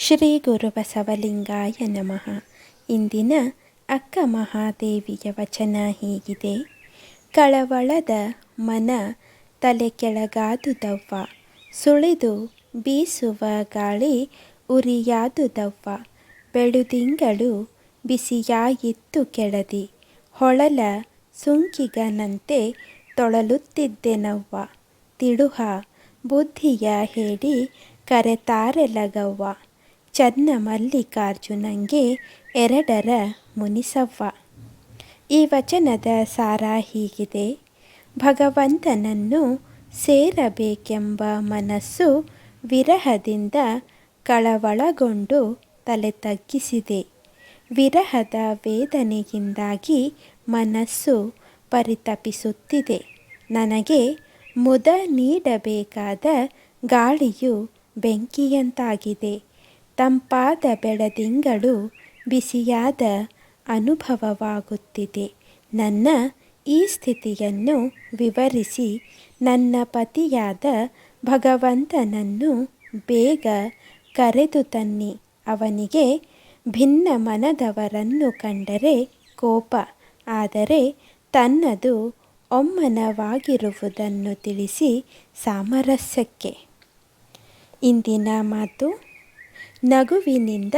ಶ್ರೀ ಗುರು ಬಸವಲಿಂಗಾಯ ನಮಃ. ಇಂದಿನ ಅಕ್ಕ ಮಹಾದೇವಿಯ ವಚನ ಹೀಗಿದೆ. ಕಳವಳದ ಮನ ತಲೆ ಕೆಳಗಾದುದವ್ವ, ಸುಳಿದು ಬೀಸುವ ಗಾಳಿ ಉರಿಯಾದುದವ್ವ. ಬೆಳುದಿಂಗಳು ಬಿಸಿಯಾಯಿತ್ತು ಕೆಳದಿ, ಹೊಳಲ ಸುಂಕಿಗನಂತೆ ತೊಳಲುತ್ತಿದ್ದೆನವ್ವ. ತಿಳುಹ ಬುದ್ಧಿಯ ಹೇಳಿ ಕರೆತಾರೆಲಗವ್ವ, ಚನ್ನ ಮಲ್ಲಿಕಾರ್ಜುನಂಗೆ ಎರಡರ ಮುನಿಸವ್ವ. ಈ ವಚನದ ಸಾರ ಹೀಗಿದೆ. ಭಗವಂತನನ್ನು ಸೇರಬೇಕೆಂಬ ಮನಸ್ಸು ವಿರಹದಿಂದ ಕಳವಳಗೊಂಡು ತಲೆ ತಗ್ಗಿಸಿದೆ. ವಿರಹದ ವೇದನೆಯಿಂದಾಗಿ ಮನಸ್ಸು ಪರಿತಪಿಸುತ್ತಿದೆ. ನನಗೆ ಮುದ ನೀಡಬೇಕಾದ ಗಾಳಿಯು ಬೆಂಕಿಯಂತಾಗಿದೆ. ತಂಪಾದ ಬೆಳದಿಂಗಳು ಬಿಸಿಯಾದ ಅನುಭವವಾಗುತ್ತಿದೆ. ನನ್ನ ಈ ಸ್ಥಿತಿಯನ್ನು ವಿವರಿಸಿ ನನ್ನ ಪತಿಯಾದ ಭಗವಂತನನ್ನು ಬೇಗ ಕರೆದು ತನ್ನಿ. ಅವನಿಗೆ ಭಿನ್ನ ಮನದವರನ್ನು ಕಂಡರೆ ಕೋಪ, ಆದರೆ ತನ್ನದು ಒಮ್ಮನವಾಗಿರುವುದನ್ನು ತಿಳಿಸಿ ಸಾಮರಸ್ಯಕ್ಕೆ. ಇಂದಿನ ಮಾತು. ನಗುವಿನಿಂದ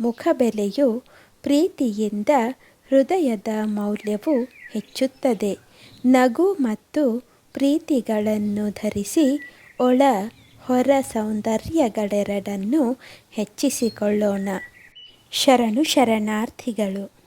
ಮುಖಬೆಲೆಯು, ಪ್ರೀತಿಯಿಂದ ಹೃದಯದ ಮೌಲ್ಯವು ಹೆಚ್ಚುತ್ತದೆ. ನಗು ಮತ್ತು ಪ್ರೀತಿಗಳನ್ನು ಧರಿಸಿ ಒಳ ಹೊರ ಸೌಂದರ್ಯಗಳೆರಡನ್ನು ಹೆಚ್ಚಿಸಿಕೊಳ್ಳೋಣ. ಶರಣು ಶರಣಾರ್ಥಿಗಳು.